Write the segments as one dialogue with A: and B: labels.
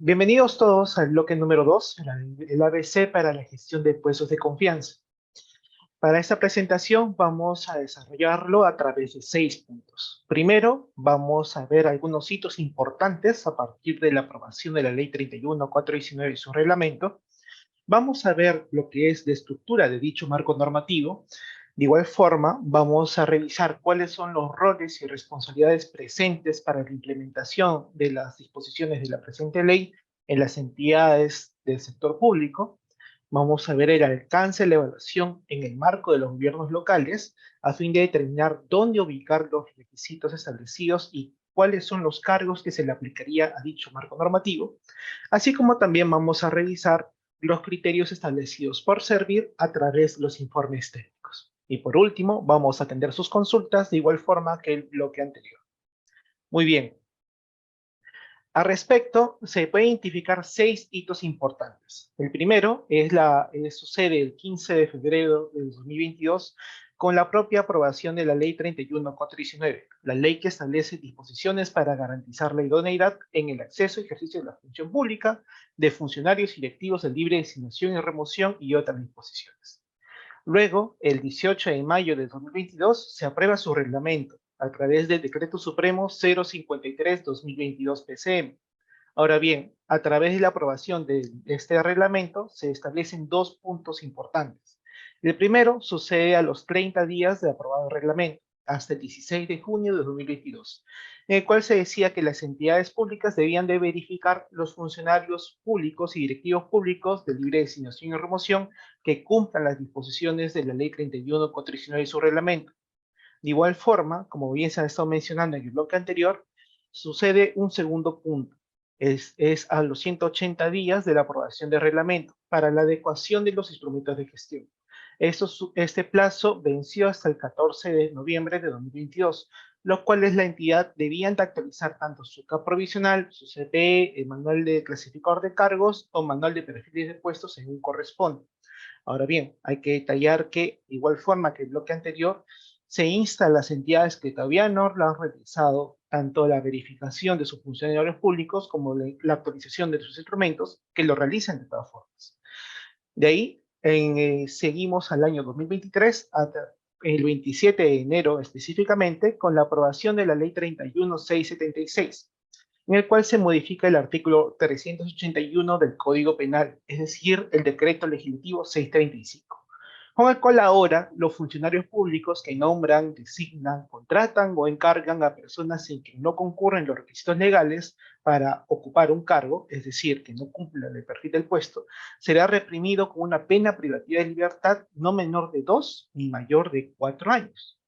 A: Bienvenidos todos al bloque número 2, el ABC para la gestión de puestos de confianza. Para esta presentación vamos a desarrollarlo a través de 6 puntos. Primero, vamos a ver algunos hitos importantes a partir de la aprobación de la Ley 31.419 y su reglamento. Vamos a ver lo que es la estructura de dicho marco normativo. De igual forma, vamos a revisar cuáles son los roles y responsabilidades presentes para la implementación de las disposiciones de la presente ley en las entidades del sector público. Vamos a ver el alcance de la evaluación en el marco de los gobiernos locales a fin de determinar dónde ubicar los requisitos establecidos y cuáles son los cargos que se le aplicaría a dicho marco normativo, así como también vamos a revisar los criterios establecidos por servir a través de los informes técnicos. Y por último, vamos a atender sus consultas de igual forma que el bloque anterior. Muy bien. Al respecto, se pueden identificar 6 hitos importantes. El primero sucede el 15 de febrero de 2022 con la propia aprobación de la Ley 31.419, la ley que establece disposiciones para garantizar la idoneidad en el acceso y ejercicio de la función pública de funcionarios y directivos de libre designación y remoción y otras disposiciones. Luego, el 18 de mayo de 2022, se aprueba su reglamento a través del Decreto Supremo 053-2022 PCM. Ahora bien, a través de la aprobación de este reglamento se establecen 2 puntos importantes. El primero sucede a los 30 días de aprobado el reglamento, hasta el 16 de junio de 2022, en el cual se decía que las entidades públicas debían de verificar los funcionarios públicos y directivos públicos de libre designación y remoción que cumplan las disposiciones de la Ley 31.419 y su reglamento. De igual forma, como bien se ha estado mencionando en el bloque anterior, sucede un segundo punto. Es a los 180 días de la aprobación del reglamento para la adecuación de los instrumentos de gestión. Este plazo venció hasta el 14 de noviembre de 2022, los cuales la entidad debían de actualizar tanto su CAP provisional, su CPE, el manual de clasificador de cargos o manual de perfiles de puestos según corresponde. Ahora bien, hay que detallar que, de igual forma que el bloque anterior, se insta a las entidades que todavía no lo han realizado, tanto la verificación de sus funcionarios públicos como la actualización de sus instrumentos, que lo realicen de todas formas. De ahí, seguimos al año 2023, hasta el 27 de enero específicamente, con la aprobación de la Ley 31.676, en el cual se modifica el artículo 381 del Código Penal, es decir, el decreto legislativo 635, con el cual ahora los funcionarios públicos que nombran, designan, contratan o encargan a personas sin que no concurren los requisitos legales para ocupar un cargo, es decir, que no cumplan el perfil del puesto, será reprimido con una pena privativa de libertad no menor de 2 ni mayor de 4 años.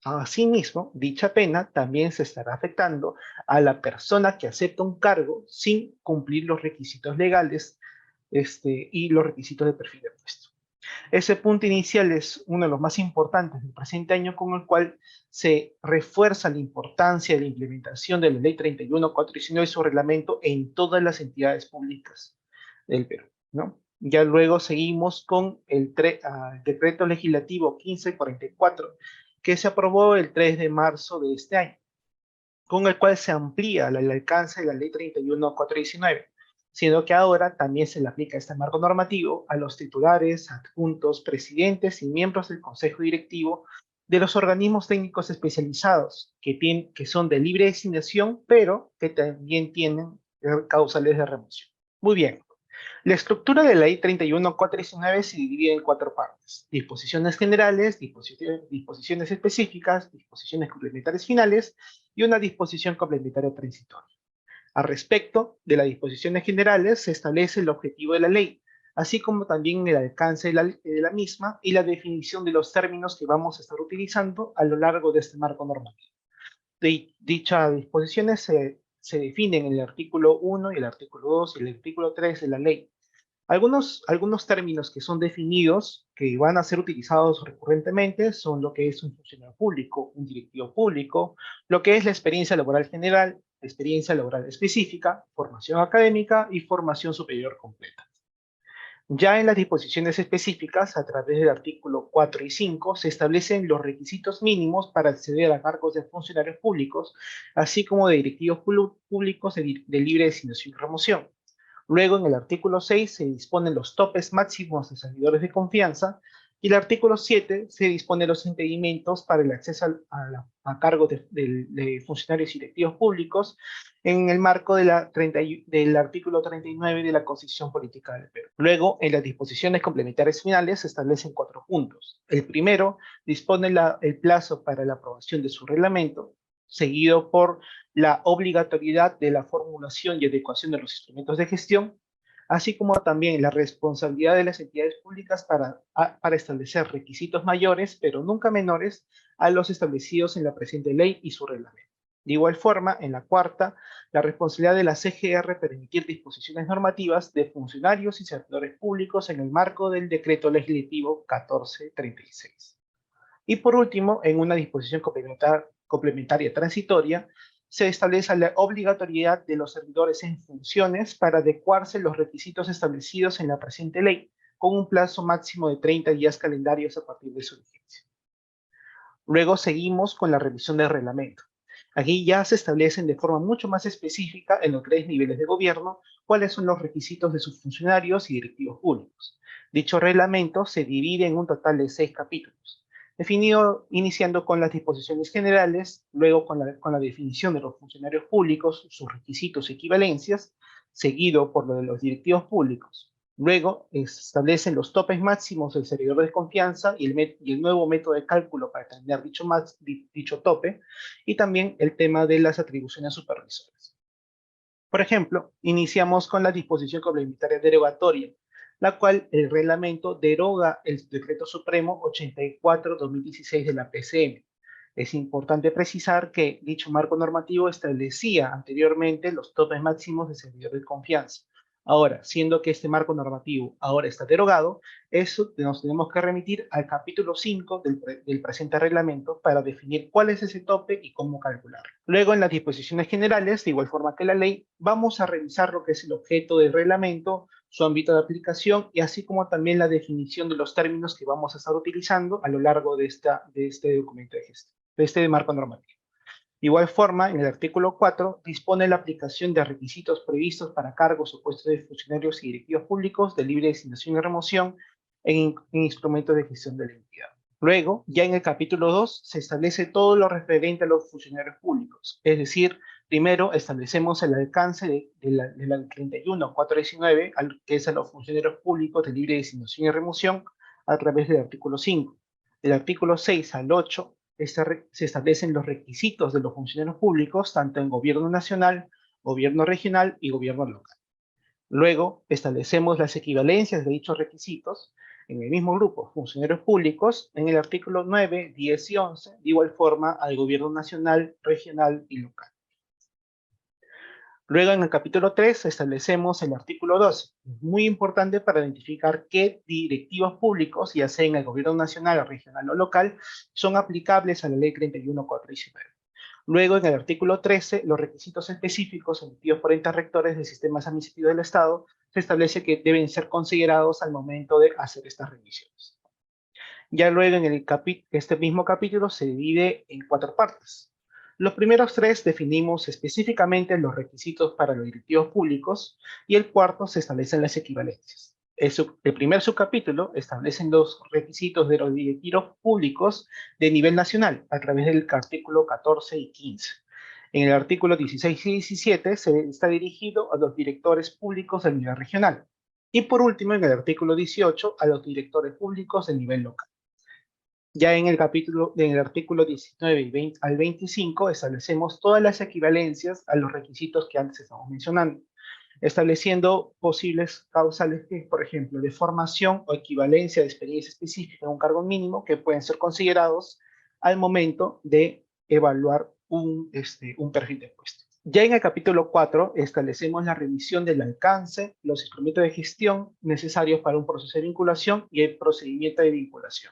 A: Asimismo, dicha pena también se estará afectando a la persona que acepta un cargo sin cumplir los requisitos legales y los requisitos de perfil de puesto. Ese punto inicial es uno de los más importantes del presente año, con el cual se refuerza la importancia de la implementación de la Ley 31.419 y su reglamento en todas las entidades públicas del Perú, ¿no? Ya luego seguimos con el decreto legislativo 1544, que se aprobó el 3 de marzo de este año, con el cual se amplía el alcance de la Ley 31.419, siendo que ahora también se le aplica este marco normativo a los titulares, adjuntos, presidentes y miembros del Consejo Directivo de los organismos técnicos especializados que son de libre designación, pero que también tienen causales de remoción. Muy bien. La estructura de la ley 31.419 se divide en 4 partes: disposiciones generales, disposiciones específicas, disposiciones complementarias finales y una disposición complementaria transitoria. Al respecto de las disposiciones generales, se establece el objetivo de la ley, así como también el alcance de la misma y la definición de los términos que vamos a estar utilizando a lo largo de este marco normativo. Dichas disposiciones se definen en el artículo 1 y el artículo 2 y el artículo 3 de la ley. Algunos términos que son definidos, que van a ser utilizados recurrentemente, son lo que es un funcionario público, un directivo público, lo que es la experiencia laboral general, experiencia laboral específica, formación académica y formación superior completa. Ya en las disposiciones específicas, a través del artículo 4 y 5, se establecen los requisitos mínimos para acceder a cargos de funcionarios públicos, así como de directivos públicos de libre designación y remoción. Luego, en el artículo 6 se disponen los topes máximos de servidores de confianza y el artículo 7 se dispone los impedimentos para el acceso a cargos de funcionarios y directivos públicos en el marco del artículo 39 de la Constitución Política del Perú. Luego, en las disposiciones complementarias finales se establecen 4 puntos. El primero dispone el plazo para la aprobación de su reglamento, seguido por la obligatoriedad de la formulación y adecuación de los instrumentos de gestión, así como también la responsabilidad de las entidades públicas para establecer requisitos mayores, pero nunca menores, a los establecidos en la presente ley y su reglamento. De igual forma, en la cuarta, la responsabilidad de la CGR para emitir disposiciones normativas de funcionarios y servidores públicos en el marco del Decreto Legislativo 1436. Y por último, en una disposición complementaria transitoria, se establece la obligatoriedad de los servidores en funciones para adecuarse a los requisitos establecidos en la presente ley, con un plazo máximo de 30 días calendarios a partir de su vigencia. Luego seguimos con la revisión del reglamento. Aquí ya se establecen de forma mucho más específica en los 3 niveles de gobierno cuáles son los requisitos de sus funcionarios y directivos públicos. Dicho reglamento se divide en un total de 6 capítulos, definido iniciando con las disposiciones generales, luego con la definición de los funcionarios públicos, sus requisitos y equivalencias, seguido por lo de los directivos públicos. Luego se establecen los topes máximos del servidor de confianza y el nuevo método de cálculo para determinar dicho tope, y también el tema de las atribuciones supervisores. Por ejemplo, iniciamos con la disposición complementaria derogatoria, la cual el reglamento deroga el Decreto Supremo 84-2016 de la PCM. Es importante precisar que dicho marco normativo establecía anteriormente los topes máximos de servidor de confianza. Ahora, siendo que este marco normativo ahora está derogado, eso nos tenemos que remitir al capítulo 5 del presente reglamento para definir cuál es ese tope y cómo calcularlo. Luego, en las disposiciones generales, de igual forma que la ley, vamos a revisar lo que es el objeto del reglamento, su ámbito de aplicación y así como también la definición de los términos que vamos a estar utilizando a lo largo de este documento de gestión, de este marco normativo. De igual forma, en el artículo 4 dispone la aplicación de requisitos previstos para cargos o puestos de funcionarios y directivos públicos de libre designación y remoción en instrumentos de gestión de la entidad. Luego, ya en el capítulo 2 se establece todo lo referente a los funcionarios públicos, es decir, primero establecemos el alcance de la 31.419, que es a los funcionarios públicos de libre designación y remoción, a través del artículo 5. Del artículo 6 al 8 se establecen los requisitos de los funcionarios públicos, tanto en gobierno nacional, gobierno regional y gobierno local. Luego, establecemos las equivalencias de dichos requisitos en el mismo grupo, funcionarios públicos, en el artículo 9, 10 y 11, de igual forma al gobierno nacional, regional y local. Luego, en el capítulo 3, establecemos el artículo 12. Es muy importante para identificar qué directivos públicos, ya sea en el gobierno nacional, regional o local, son aplicables a la ley 31.419. Luego, en el artículo 13, los requisitos específicos emitidos por entes rectores de sistemas administrativos del Estado se establece que deben ser considerados al momento de hacer estas revisiones. Ya luego, en este mismo capítulo se divide en 4 partes. Los primeros 3 definimos específicamente los requisitos para los directivos públicos y el cuarto se establecen las equivalencias. El primer subcapítulo establecen los requisitos de los directivos públicos de nivel nacional a través del artículo 14 y 15. En el artículo 16 y 17 se está dirigido a los directores públicos de nivel regional. Y por último, en el artículo 18, a los directores públicos de nivel local. Ya en el artículo 19 y 20 al 25 establecemos todas las equivalencias a los requisitos que antes estamos mencionando, estableciendo posibles causales que, por ejemplo, de formación o equivalencia de experiencia específica en un cargo mínimo que pueden ser considerados al momento de evaluar un perfil de puesto. Ya en el capítulo 4 establecemos la revisión del alcance, los instrumentos de gestión necesarios para un proceso de vinculación y el procedimiento de vinculación.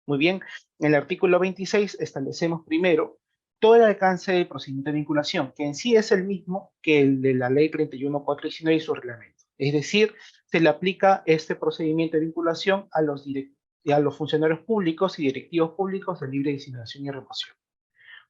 A: Muy bien, en el artículo 26 establecemos primero todo el alcance del procedimiento de vinculación, que en sí es el mismo que el de la ley 31.419 y su reglamento. Es decir, se le aplica este procedimiento de vinculación a los funcionarios públicos y directivos públicos de libre designación y remoción.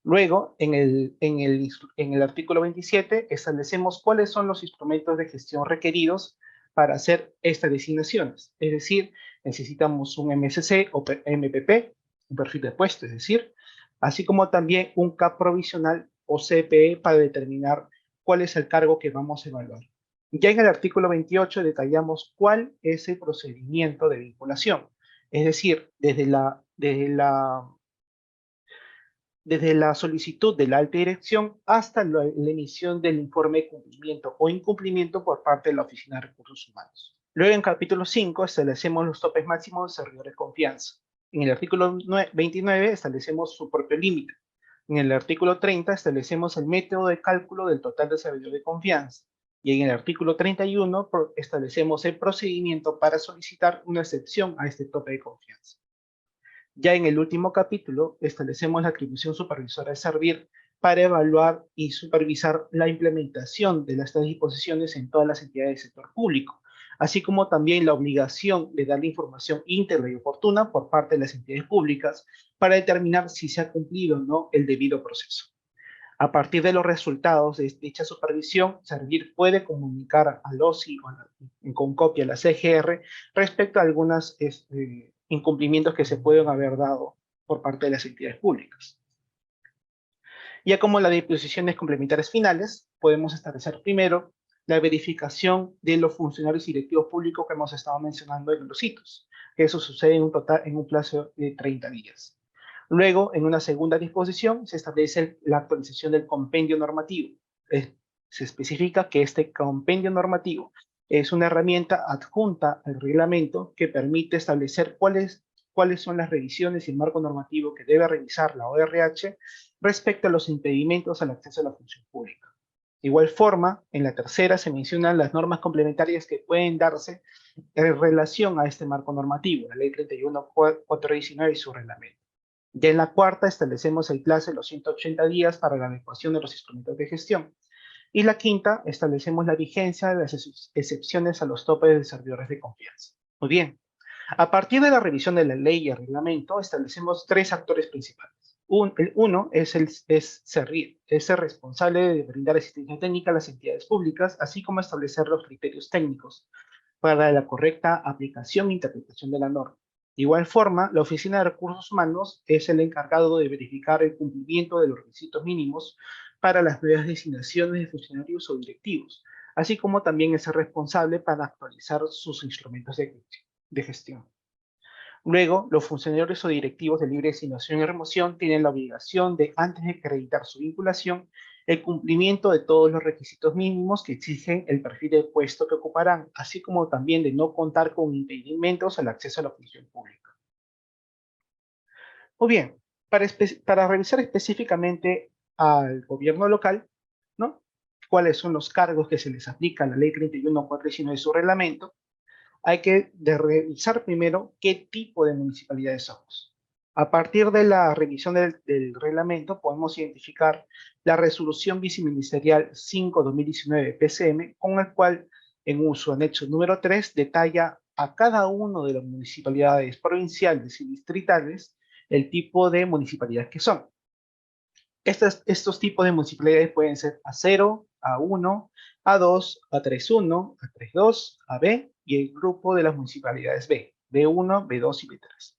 A: Luego, en el artículo 27, establecemos cuáles son los instrumentos de gestión requeridos para hacer estas designaciones. Es decir, necesitamos un MSC o MPP, un perfil de puesto, es decir, así como también un CAP provisional o CPE para determinar cuál es el cargo que vamos a evaluar. Ya en el artículo 28 detallamos cuál es el procedimiento de vinculación. Es decir, desde la solicitud de la alta dirección hasta la emisión del informe de cumplimiento o incumplimiento por parte de la Oficina de Recursos Humanos. Luego, en capítulo 5, establecemos los topes máximos de servidores de confianza. En el artículo 29 establecemos su propio límite. En el artículo 30 establecemos el método de cálculo del total de servidores de confianza. Y en el artículo 31 establecemos el procedimiento para solicitar una excepción a este tope de confianza. Ya en el último capítulo establecemos la atribución supervisora de servir para evaluar y supervisar la implementación de estas disposiciones en todas las entidades del sector público, así como también la obligación de dar la información íntegra y oportuna por parte de las entidades públicas para determinar si se ha cumplido o no el debido proceso. A partir de los resultados de dicha supervisión, Servir puede comunicar al OSI con copia a la CGR respecto a algunos incumplimientos que se pueden haber dado por parte de las entidades públicas. Ya como las disposiciones complementarias finales, podemos establecer primero la verificación de los funcionarios y directivos públicos que hemos estado mencionando en los hitos. Eso sucede en un plazo de 30 días. Luego, en una segunda disposición, se establece la actualización del compendio normativo. Se especifica que este compendio normativo es una herramienta adjunta al reglamento que permite establecer cuáles son las revisiones y el marco normativo que debe revisar la ORH respecto a los impedimentos al acceso a la función pública. De igual forma, en la tercera se mencionan las normas complementarias que pueden darse en relación a este marco normativo, la Ley 31.419 y su reglamento. Ya en la cuarta establecemos el plazo de los 180 días para la adecuación de los instrumentos de gestión. Y la quinta, establecemos la vigencia de las excepciones a los topes de servidores de confianza. Muy bien, a partir de la revisión de la ley y el reglamento, establecemos tres actores principales. Uno es Servir, es el responsable de brindar asistencia técnica a las entidades públicas, así como establecer los criterios técnicos para la correcta aplicación e interpretación de la norma. De igual forma, la Oficina de Recursos Humanos es el encargado de verificar el cumplimiento de los requisitos mínimos para las nuevas designaciones de funcionarios o directivos, así como también es el responsable para actualizar sus instrumentos de gestión. Luego, los funcionarios o directivos de libre designación y remoción tienen la obligación de, antes de acreditar su vinculación, el cumplimiento de todos los requisitos mínimos que exigen el perfil de puesto que ocuparán, así como también de no contar con impedimentos al acceso a la función pública. Muy bien, para revisar específicamente al gobierno local, ¿no? ¿Cuáles son los cargos que se les aplica a la Ley 31.419 de su reglamento? Hay que revisar primero qué tipo de municipalidades somos. A partir de la revisión del reglamento, podemos identificar la resolución viceministerial 5-2019 PCM, con el cual, en su anexo número 3, detalla a cada uno de las municipalidades provinciales y distritales el tipo de municipalidades que son. Estos tipos de municipalidades pueden ser A0, A1, A2, A31, A32, AB y el grupo de las municipalidades B, B1, B2 y B3.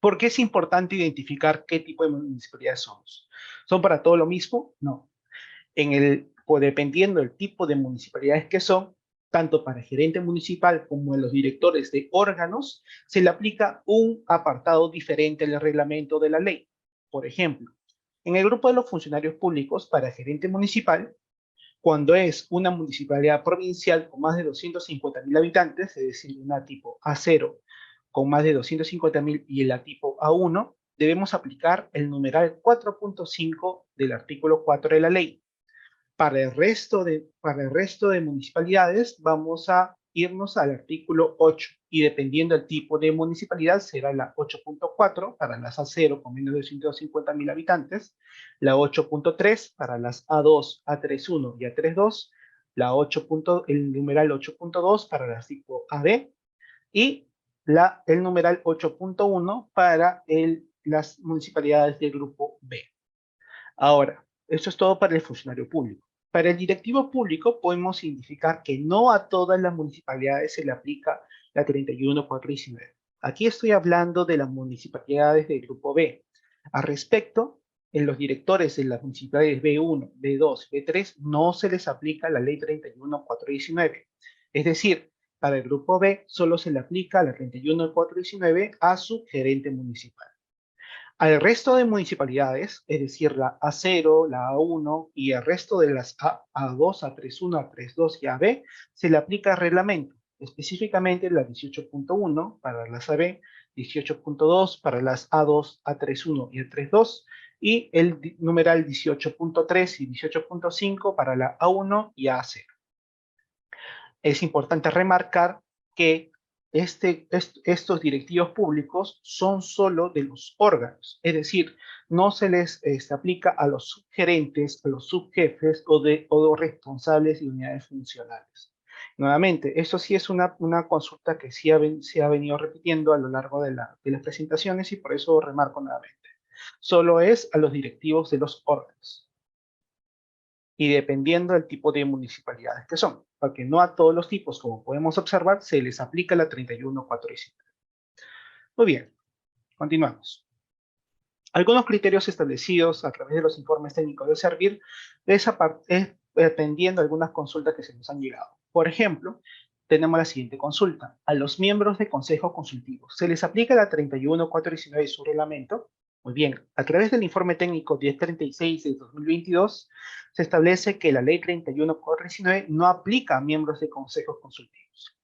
A: ¿Por qué es importante identificar qué tipo de municipalidades somos? ¿Son para todo lo mismo? No. O dependiendo del tipo de municipalidades que son, tanto para el gerente municipal como a los directores de órganos, se le aplica un apartado diferente al reglamento de la ley. Por ejemplo, en el grupo de los funcionarios públicos para gerente municipal, cuando es una municipalidad provincial con más de 250.000 habitantes, es decir, una tipo A0 con más de 250.000 y la tipo A1, debemos aplicar el numeral 4.5 del artículo 4 de la ley. Para el resto de municipalidades vamos a irnos al artículo 8 y dependiendo del tipo de municipalidad será la 8.4 para las A0 con menos de 150.000 habitantes, la 8.3 para las A2, A31 y A32, el numeral 8.2 para las tipo AB y el numeral 8.1 para las municipalidades del grupo B. Ahora, esto es todo para el funcionario público. Para el directivo público podemos identificar que no a todas las municipalidades se le aplica la 31419. Aquí estoy hablando de las municipalidades del grupo B. Al respecto, en los directores de las municipalidades B1, B2, B3 no se les aplica la ley 31419. Es decir, para el grupo B solo se le aplica la 31419 a su gerente municipal. Al resto de municipalidades, es decir, la A0, la A1 y el resto de las A2, A31, A32 y AB, se le aplica el reglamento, específicamente la 18.1 para las AB, 18.2 para las A2, A31 y A32, y el numeral 18.3 y 18.5 para la A1 y A0. Es importante remarcar que estos directivos públicos son solo de los órganos, es decir, no se les aplica a los subgerentes, a los subjefes o responsables de unidades funcionales. Nuevamente, esto sí es una consulta que sí se ha venido repitiendo a lo largo de las presentaciones y por eso remarco nuevamente. Solo es a los directivos de los órganos y dependiendo del tipo de municipalidades que son, porque no a todos los tipos, como podemos observar, se les aplica la 31415. Muy bien, continuamos. Algunos criterios establecidos a través de los informes técnicos de Servir es atendiendo algunas consultas que se nos han llegado. Por ejemplo, tenemos la siguiente consulta. A los miembros de consejos consultivos, ¿se les aplica la 31419 de su reglamento? Muy bien, a través del informe técnico 1036 de 2022, se establece que la ley 31419 no aplica a miembros de consejos consultivos.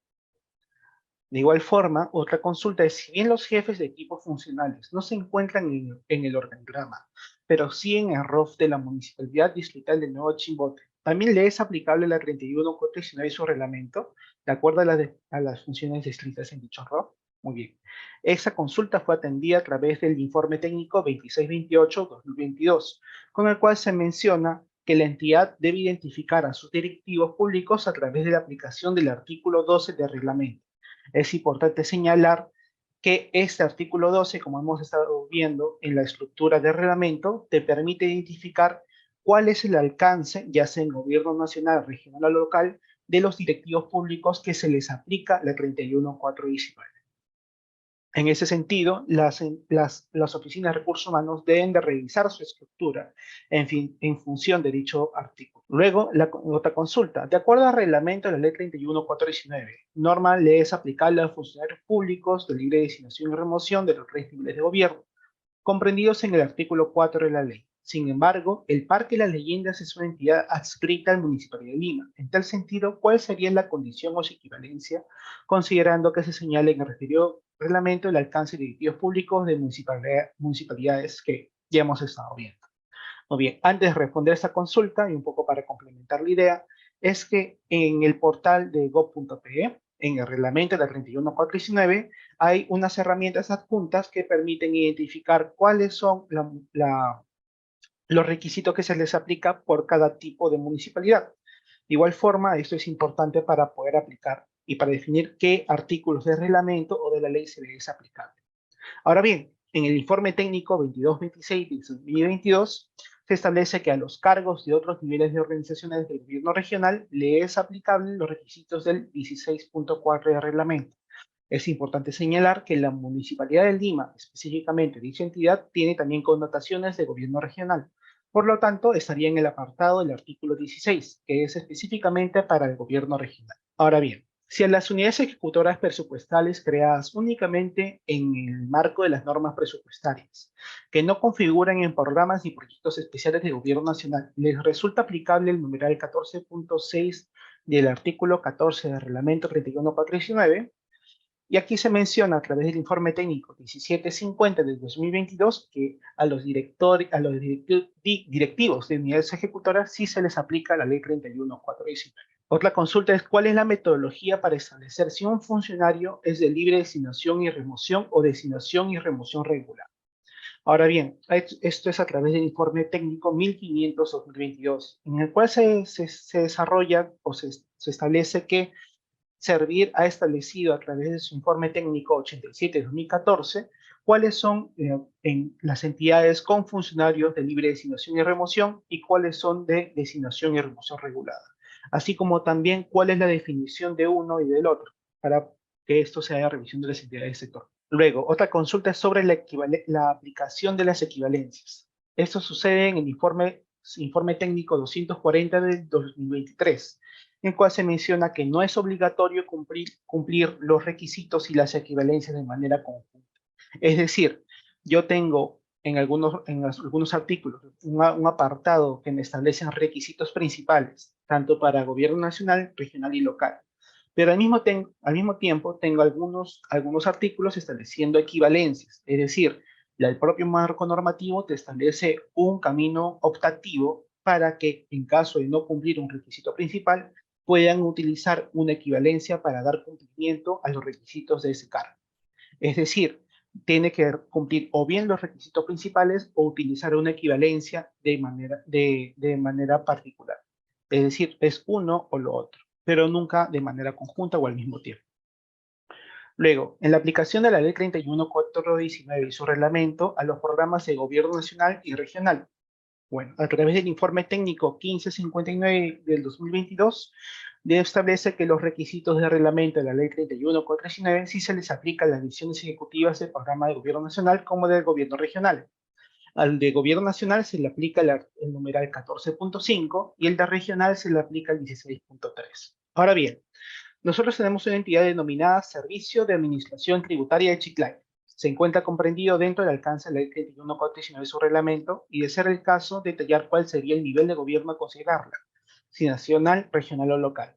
A: De igual forma, otra consulta es si bien los jefes de equipos funcionales no se encuentran en el organigrama, pero sí en el ROF de la Municipalidad Distrital de Nuevo Chimbote, ¿también le es aplicable la 31419 y su reglamento, de acuerdo a las funciones descritas en dicho ROF? Muy bien. Esa consulta fue atendida a través del informe técnico 2628-2022, con el cual se menciona que la entidad debe identificar a sus directivos públicos a través de la aplicación del artículo 12 del reglamento. Es importante señalar que este artículo 12, como hemos estado viendo en la estructura del reglamento, te permite identificar cuál es el alcance, ya sea en gobierno nacional, regional o local, de los directivos públicos que se les aplica la 31419. En ese sentido, las oficinas de recursos humanos deben de revisar su estructura en función de dicho artículo. Luego, otra consulta. De acuerdo al reglamento de la ley 31419, norma le es aplicable a funcionarios públicos de libre designación y remoción de los 3 niveles de gobierno, comprendidos en el artículo 4 de la ley. Sin embargo, el Parque Las Leyendas es una entidad adscrita al Municipalidad de Lima. En tal sentido, ¿cuál sería la condición o su equivalencia, considerando que se señala en el referido reglamento el alcance de directivos públicos de municipalidades que ya hemos estado viendo? Muy bien, antes de responder esta consulta, y un poco para complementar la idea, es que en el portal de gov.pe, en el reglamento de la 31419, hay unas herramientas adjuntas que permiten identificar cuáles son los requisitos que se les aplica por cada tipo de municipalidad. De igual forma, esto es importante para poder aplicar y para definir qué artículos del reglamento o de la ley se les es aplicable. Ahora bien, en el informe técnico 2226 de 2022 se establece que a los cargos de otros niveles de organizaciones del gobierno regional le es aplicable los requisitos del 16.4 del reglamento. Es importante señalar que la Municipalidad de Lima, específicamente dicha entidad, tiene también connotaciones de gobierno regional. Por lo tanto, estaría en el apartado del artículo 16, que es específicamente para el gobierno regional. Ahora bien, si a las unidades ejecutoras presupuestales creadas únicamente en el marco de las normas presupuestarias, que no configuran en programas ni proyectos especiales de gobierno nacional, les resulta aplicable el numeral 14.6 del artículo 14 del reglamento 31419, y aquí se menciona a través del informe técnico 1750 del 2022 que a los directivos de unidades ejecutoras sí se les aplica la ley 31419. Otra consulta es cuál es la metodología para establecer si un funcionario es de libre designación y remoción o designación y remoción regular. Ahora bien, esto es a través del informe técnico 1500-2022, en el cual se desarrolla o se establece que Servir ha establecido a través de su informe técnico 87-2014 cuáles son en las entidades con funcionarios de libre designación y remoción y cuáles son de designación y remoción regulada, así como también cuál es la definición de uno y del otro, para que esto se haga revisión de las entidades del sector. Luego, otra consulta es sobre la aplicación de las equivalencias. Esto sucede en el informe técnico 240 del 2023, en el cual se menciona que no es obligatorio cumplir los requisitos y las equivalencias de manera conjunta. Es decir, yo tengo en algunos artículos un apartado que me establecen requisitos principales, tanto para gobierno nacional, regional y local. Pero al mismo tiempo tengo algunos artículos estableciendo equivalencias, es decir, el propio marco normativo te establece un camino optativo para que, en caso de no cumplir un requisito principal, puedan utilizar una equivalencia para dar cumplimiento a los requisitos de ese cargo. Es decir, tiene que cumplir o bien los requisitos principales o utilizar una equivalencia de manera particular. Es decir, es uno o lo otro, pero nunca de manera conjunta o al mismo tiempo. Luego, en la aplicación de la Ley 31.419 y su reglamento a los programas de gobierno nacional y regional. Bueno, a través del informe técnico 1559 del 2022, establece que los requisitos de reglamento de la Ley 31.419 sí se les aplica a las decisiones ejecutivas del programa de gobierno nacional como del gobierno regional. Al de gobierno nacional se le aplica el numeral 14.5 y el de regional se le aplica el 16.3. Ahora bien, nosotros tenemos una entidad denominada Servicio de Administración Tributaria de Chiclayo. Se encuentra comprendido dentro del alcance de la Ley 31.419 de su reglamento y, de ser el caso, detallar cuál sería el nivel de gobierno a considerarla, si nacional, regional o local.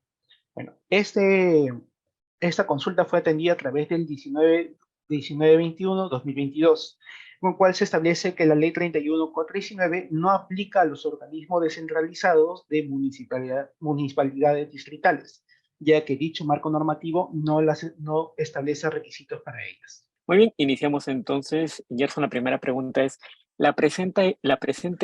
A: Bueno, esta consulta fue atendida a través del 1921-2022, con el cual se establece que la Ley 31.419 no aplica a los organismos descentralizados de municipalidades distritales, ya que dicho marco normativo no establece requisitos para ellas.
B: Muy bien, iniciamos entonces. Gerson, la primera pregunta es, ¿la presente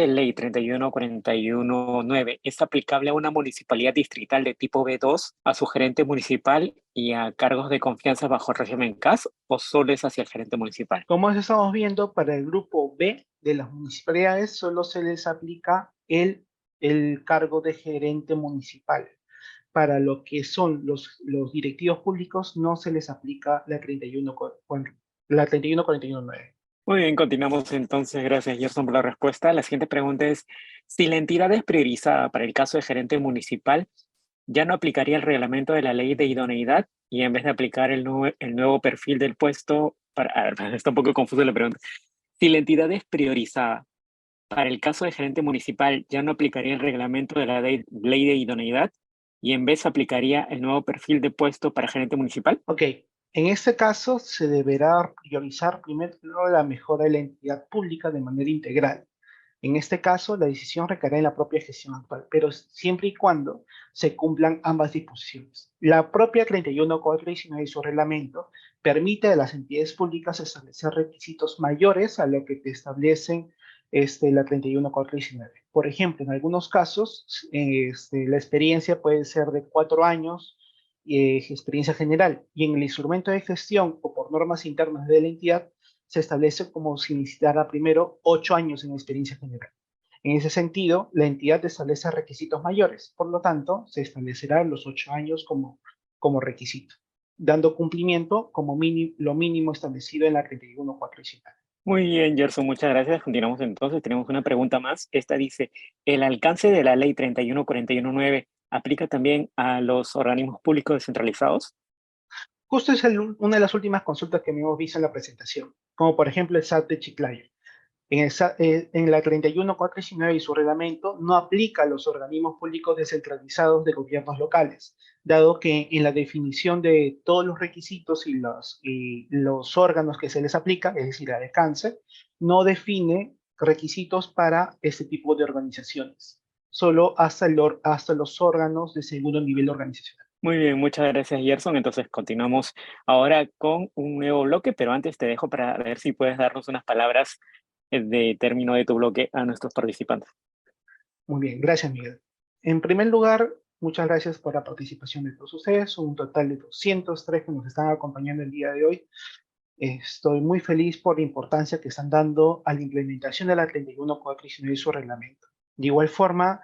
B: ley 31419 es aplicable a una municipalidad distrital de tipo B2, a su gerente municipal y a cargos de confianza bajo el régimen CAS, o solo es hacia el gerente municipal?
A: Como estamos viendo, para el grupo B de las municipalidades solo se les aplica el cargo de gerente municipal. Para lo que son los directivos públicos no se les aplica la 31.419.
B: Muy bien, continuamos entonces. Gracias, Gerson, por la respuesta. La siguiente pregunta es, si la entidad es priorizada para el caso de gerente municipal, ¿ya no aplicaría el reglamento de la ley de idoneidad y en vez de aplicar el nuevo perfil del puesto, a ver, está un poco confusa la pregunta. Si la entidad es priorizada para el caso de gerente municipal, ¿ya no aplicaría el reglamento de la ley de idoneidad y en vez aplicaría el nuevo perfil de puesto para gerente municipal?
A: Ok, en este caso se deberá priorizar primero la mejora de la entidad pública de manera integral. En este caso, la decisión recaerá en la propia gestión actual, pero siempre y cuando se cumplan ambas disposiciones. La propia 31.419 y su reglamento permite a las entidades públicas establecer requisitos mayores a lo que te establecen la 31.419. Por ejemplo, en algunos casos, la experiencia puede ser de 4 años, experiencia general, y en el instrumento de gestión o por normas internas de la entidad se establece como si necesitara primero 8 años en experiencia general. En ese sentido, la entidad establece requisitos mayores, por lo tanto, se establecerán los 8 años como requisito, dando cumplimiento como lo mínimo establecido en la 31.419.
B: Muy bien, Gerson, muchas gracias. Continuamos entonces. Tenemos una pregunta más. Esta dice, ¿el alcance de la ley 31419 aplica también a los organismos públicos descentralizados?
A: Justo es una de las últimas consultas que hemos visto en la presentación, como por ejemplo el SAT de Chiclayo. En la 31.419 y su reglamento no aplica a los organismos públicos descentralizados de gobiernos locales, dado que en la definición de todos los requisitos y los órganos que se les aplica, es decir, la de cáncer, no define requisitos para este tipo de organizaciones, solo hasta los órganos de segundo nivel organizacional.
B: Muy bien, muchas gracias, Gerson. Entonces continuamos ahora con un nuevo bloque, pero antes te dejo para ver si puedes darnos unas palabras de término de tu bloque a nuestros participantes.
A: Muy bien, gracias, Miguel. En primer lugar, muchas gracias por la participación de todos ustedes. Un total de 203 que nos están acompañando el día de hoy. Estoy muy feliz por la importancia que están dando a la implementación de la 31419 y su reglamento. De igual forma,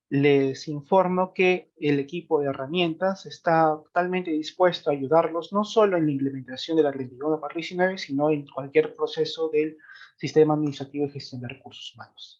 A: les informo que el equipo de herramientas está totalmente dispuesto a ayudarlos, no solo en la implementación de la 31419, sino en cualquier proceso del sistema administrativo de gestión de recursos humanos.